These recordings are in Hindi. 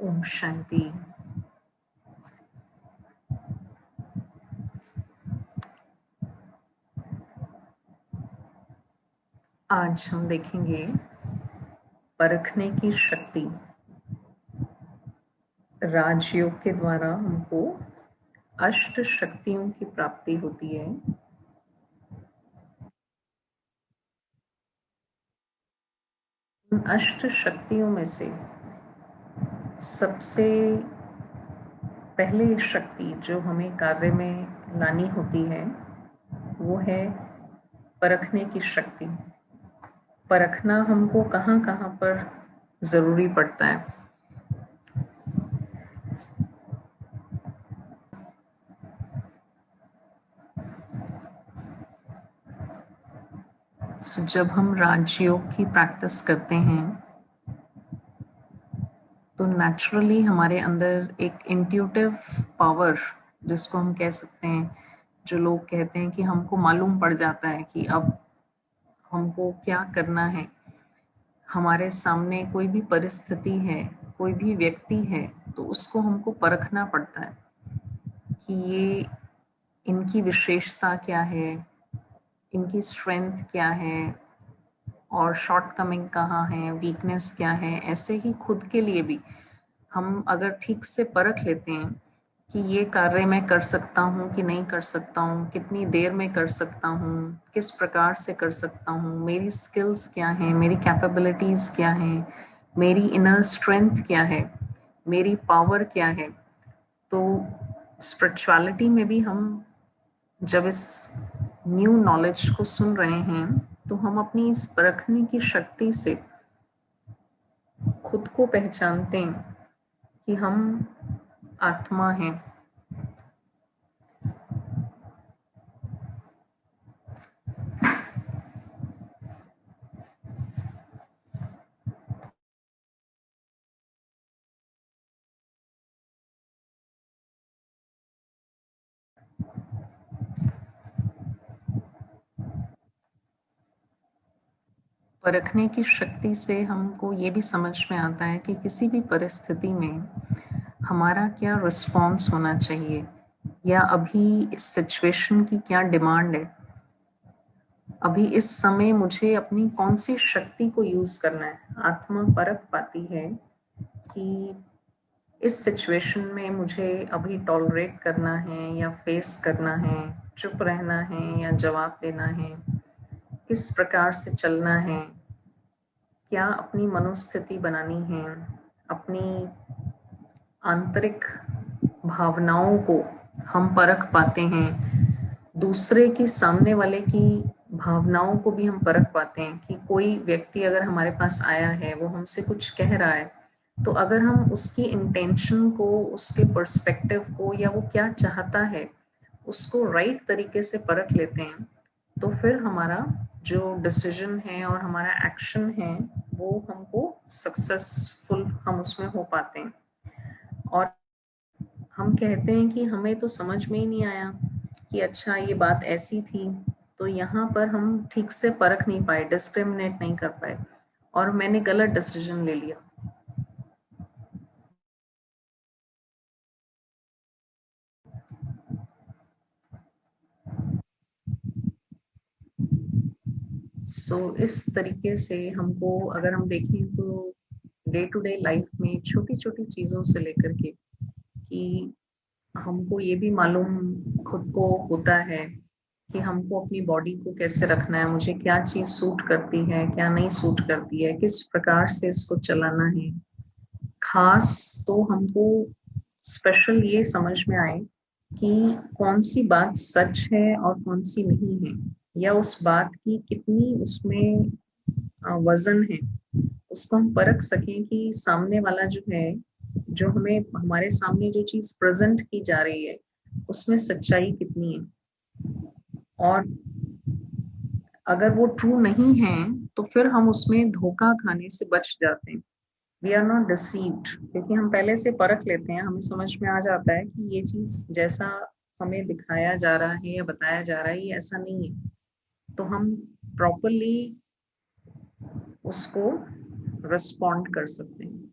ओम शांति। आज हम देखेंगे परखने की शक्ति। राजयोग के द्वारा हमको अष्ट शक्तियों की प्राप्ति होती है। उन अष्ट शक्तियों में से सबसे पहले शक्ति जो हमें कार्य में लानी होती है वो है परखने की शक्ति। परखना हमको कहाँ कहाँ पर जरूरी पड़ता है। जब हम राजयोग की प्रैक्टिस करते हैं तो नेचुरली हमारे अंदर एक इंट्यूटिव पावर, जिसको हम कह सकते हैं, जो लोग कहते हैं कि हमको मालूम पड़ जाता है कि अब हमको क्या करना है। हमारे सामने कोई भी परिस्थिति है, कोई भी व्यक्ति है, तो उसको हमको परखना पड़ता है कि ये इनकी विशेषता क्या है, इनकी स्ट्रेंथ क्या है और शॉर्टकमिंग कहाँ है, वीकनेस क्या है। ऐसे ही खुद के लिए भी हम अगर ठीक से परख लेते हैं कि ये कार्य मैं कर सकता हूँ कि नहीं कर सकता हूँ, कितनी देर में कर सकता हूँ, किस प्रकार से कर सकता हूँ, मेरी स्किल्स क्या हैं, मेरी कैपेबिलिटीज़ क्या हैं, मेरी इनर स्ट्रेंथ क्या है, मेरी पावर क्या है। तो स्पिरिचुअलिटी में भी हम जब इस न्यू नॉलेज को सुन रहे हैं तो हम अपनी इस परखने की शक्ति से खुद को पहचानते हैं कि हम आत्मा हैं। परखने की शक्ति से हमको ये भी समझ में आता है कि किसी भी परिस्थिति में हमारा क्या रिस्पॉन्स होना चाहिए या अभी इस सिचुएशन की क्या डिमांड है। अभी इस समय मुझे अपनी कौन सी शक्ति को यूज करना है। आत्मा परख पाती है कि इस सिचुएशन में मुझे अभी टॉलरेट करना है या फेस करना है, चुप रहना है या जवाब देना है, किस प्रकार से चलना है, क्या अपनी मनोस्थिति बनानी है। अपनी आंतरिक भावनाओं को हम परख पाते हैं। दूसरे की, सामने वाले की भावनाओं को भी हम परख पाते हैं कि कोई व्यक्ति अगर हमारे पास आया है, वो हमसे कुछ कह रहा है, तो अगर हम उसकी इंटेंशन को, उसके पर्सपेक्टिव को, या वो क्या चाहता है, उसको राइट तरीके से परख लेते हैं, तो फिर हमारा जो डिसीजन है और हमारा एक्शन है वो हमको सक्सेसफुल, हम उसमें हो पाते हैं। और हम कहते हैं कि हमें तो समझ में ही नहीं आया कि अच्छा ये बात ऐसी थी, तो यहाँ पर हम ठीक से परख नहीं पाए, डिस्क्रिमिनेट नहीं कर पाए और मैंने गलत डिसीजन ले लिया। इस तरीके से हमको अगर हम देखें तो डे टू डे लाइफ में छोटी छोटी चीजों से लेकर के कि हमको ये भी मालूम खुद को होता है कि हमको अपनी बॉडी को कैसे रखना है, मुझे क्या चीज सूट करती है, क्या नहीं सूट करती है, किस प्रकार से इसको चलाना है। खास तो हमको स्पेशल ये समझ में आए कि कौन सी बात सच है और कौन सी नहीं है, या उस बात की कितनी उसमें वजन है, उसको हम परख सकें कि सामने वाला जो है, जो हमें हमारे सामने जो चीज प्रेजेंट की जा रही है उसमें सच्चाई कितनी है। और अगर वो ट्रू नहीं है तो फिर हम उसमें धोखा खाने से बच जाते हैं। वी आर नॉट डिसीव्ड, क्योंकि हम पहले से परख लेते हैं, हमें समझ में आ जाता है कि ये चीज जैसा हमें दिखाया जा रहा है या बताया जा रहा है ये ऐसा नहीं है, तो हम प्रॉपरली उसको रिस्पॉन्ड कर सकते हैं।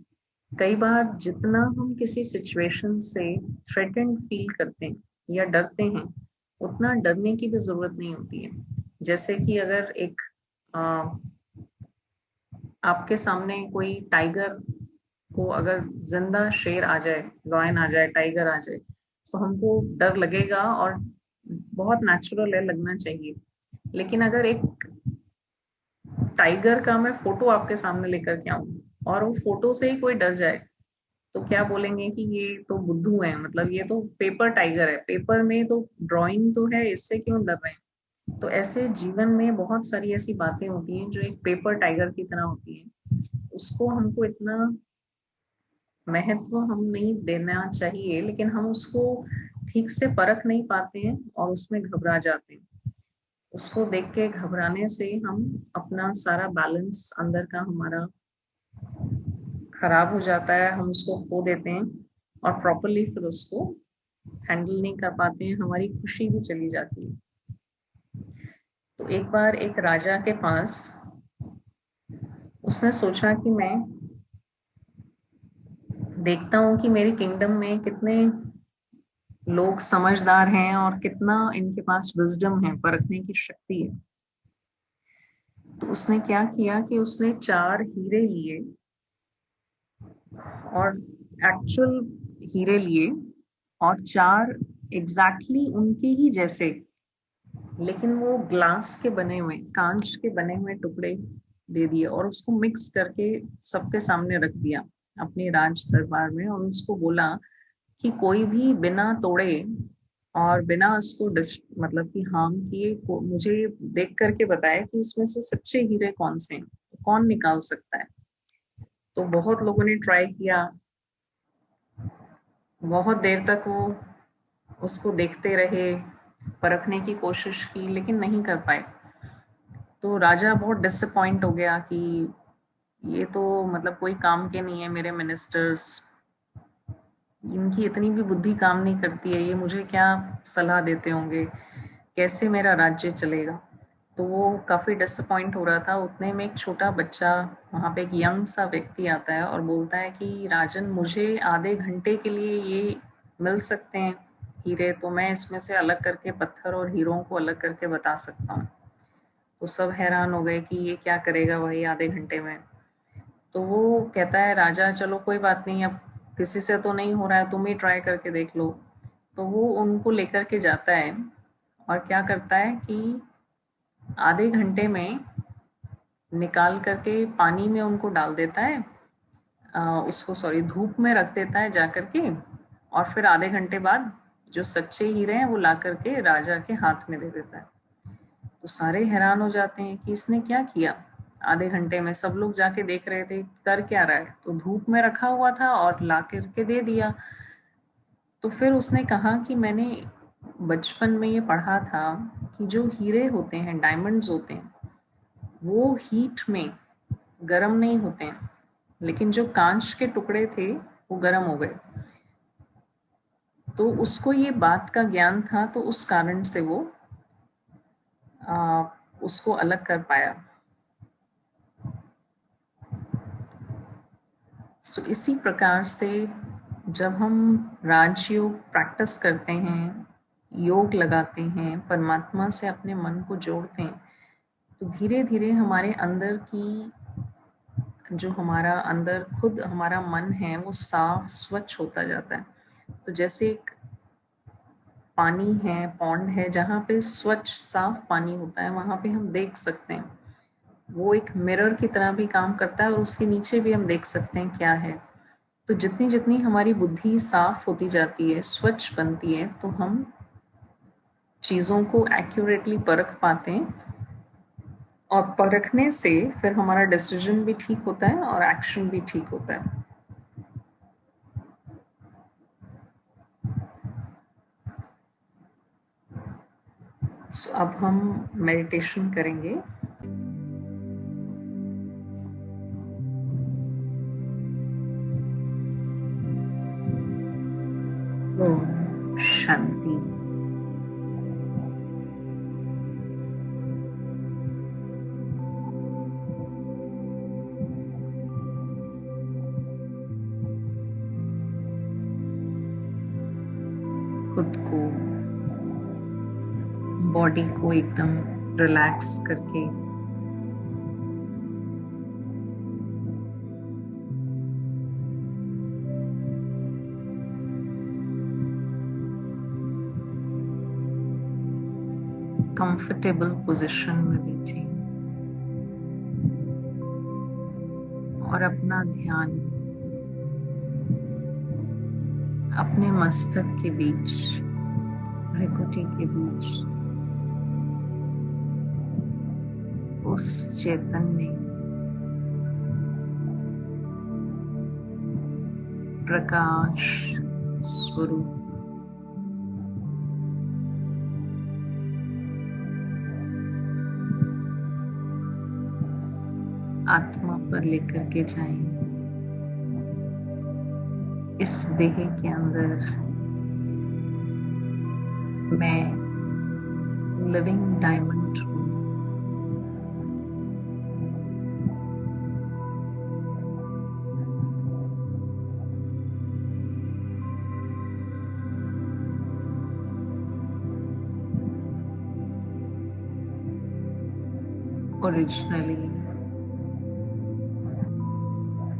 कई बार जितना हम किसी सिचुएशन से थ्रेटेंड फील करते हैं या डरते हैं, उतना डरने की भी जरूरत नहीं होती है। जैसे कि अगर एक आ, आपके सामने कोई टाइगर को, अगर जिंदा शेर आ जाए, लॉयन आ जाए, टाइगर आ जाए, तो हमको डर लगेगा और बहुत नेचुरल है, लगना चाहिए। लेकिन अगर एक टाइगर का मैं फोटो आपके सामने लेकर के आऊं और वो फोटो से ही कोई डर जाए, तो क्या बोलेंगे कि ये तो बुद्धू है, मतलब ये तो पेपर टाइगर है, पेपर में तो ड्राइंग तो है, इससे क्यों डर रहे हैं। तो ऐसे जीवन में बहुत सारी ऐसी बातें होती हैं जो एक पेपर टाइगर की तरह होती है, उसको हमको इतना महत्व हम नहीं देना चाहिए, लेकिन हम उसको ठीक से परख नहीं पाते हैं और उसमें घबरा जाते हैं। उसको देख के घबराने से हम अपना सारा बैलेंस अंदर का हमारा खराब हो जाता है, हम उसको खो देते हैं और प्रॉपरली फिर उसको हैंडल नहीं कर पाते हैं, हमारी खुशी भी चली जाती है। तो एक बार एक राजा के पास, उसने सोचा कि मैं देखता हूँ कि मेरी किंगडम में कितने लोग समझदार हैं और कितना इनके पास विजडम है, परखने की शक्ति है। तो उसने क्या किया कि उसने 4 हीरे लिए और एक्चुअल हीरे लिए, और 4 एग्जैक्टली उनके ही जैसे, लेकिन वो ग्लास के बने हुए, कांच के बने हुए टुकड़े दे दिए और उसको मिक्स करके सबके सामने रख दिया अपने राज दरबार में, और उसको बोला कि कोई भी बिना तोड़े और बिना उसको मतलब कि हार्म किए मुझे देख करके बताए कि इसमें से सच्चे हीरे कौन से हैं, कौन निकाल सकता है। तो बहुत लोगों ने ट्राई किया, बहुत देर तक वो उसको देखते रहे, परखने की कोशिश की, लेकिन नहीं कर पाए। तो राजा बहुत डिसअपॉइंट हो गया कि ये तो मतलब कोई काम के नहीं है, मेरे मिनिस्टर्स, इनकी इतनी भी बुद्धि काम नहीं करती है, ये मुझे क्या सलाह देते होंगे, कैसे मेरा राज्य चलेगा। तो वो काफ़ी डिसअपॉइंट हो रहा था। उतने में एक छोटा बच्चा, वहाँ पे एक यंग सा व्यक्ति आता है और बोलता है कि राजन, मुझे आधे घंटे के लिए ये मिल सकते हैं हीरे, तो मैं इसमें से अलग करके पत्थर और हीरों को अलग करके बता सकता हूँ। तो सब हैरान हो गए कि ये क्या करेगा भाई आधे घंटे में। तो वो कहता है, राजा चलो कोई बात नहीं, अब किसी से तो नहीं हो रहा है, तुम ही ट्राई करके देख लो। तो वो उनको लेकर के जाता है और क्या करता है कि आधे घंटे में निकाल करके पानी में उनको डाल देता है, उसको सॉरी धूप में रख देता है जा करके, और फिर आधे घंटे बाद जो सच्चे हीरे हैं वो ला करके राजा के हाथ में दे देता है। तो सारे हैरान हो जाते हैं कि इसने क्या किया आधे घंटे में। सब लोग जाके देख रहे थे कर क्या रहा है, तो धूप में रखा हुआ था और ला करके दे दिया। तो फिर उसने कहा कि मैंने बचपन में ये पढ़ा था कि जो हीरे होते हैं, डायमंड्स होते हैं, वो हीट में गर्म नहीं होते हैं, लेकिन जो कांच के टुकड़े थे वो गर्म हो गए। तो उसको ये बात का ज्ञान था, तो उस कारण से वो उसको अलग कर पाया। तो इसी प्रकार से जब हम राजयोग प्रैक्टिस करते हैं, योग लगाते हैं, परमात्मा से अपने मन को जोड़ते हैं, तो धीरे धीरे हमारे अंदर की, जो हमारा अंदर खुद हमारा मन है, वो साफ स्वच्छ होता जाता है। तो जैसे एक पानी है, पॉन्ड है, जहाँ पे स्वच्छ साफ पानी होता है, वहाँ पे हम देख सकते हैं, वो एक मिरर की तरह भी काम करता है और उसके नीचे भी हम देख सकते हैं क्या है। तो जितनी जितनी हमारी बुद्धि साफ होती जाती है, स्वच्छ बनती है, तो हम चीज़ों को एक्यूरेटली परख पाते हैं, और परखने से फिर हमारा डिसीजन भी ठीक होता है और एक्शन भी ठीक होता है। अब हम मेडिटेशन करेंगे। ओम शांति। खुद को, बॉडी को एकदम रिलैक्स करके कंफर्टेबल पोजीशन में बैठे और अपना ध्यान अपने मस्तक के बीच, भृकुटी के बीच उस चैतन्य प्रकाश स्वरूप आत्मा पर लेकर के जाएं। इस देह के अंदर मैं लिविंग डायमंड हूँ। Originally,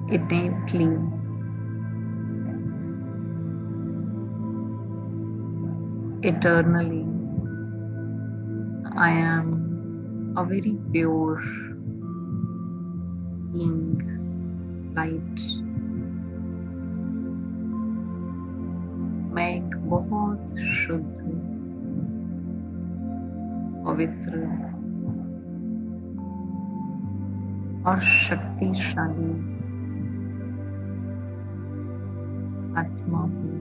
innately, eternally, I am a very pure being, light. मैं एक बहुत शुद्ध, पवित्र और शक्तिशाली आत्मा हूँ।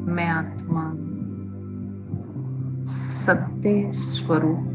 मैं आत्मा सत्य स्वरूप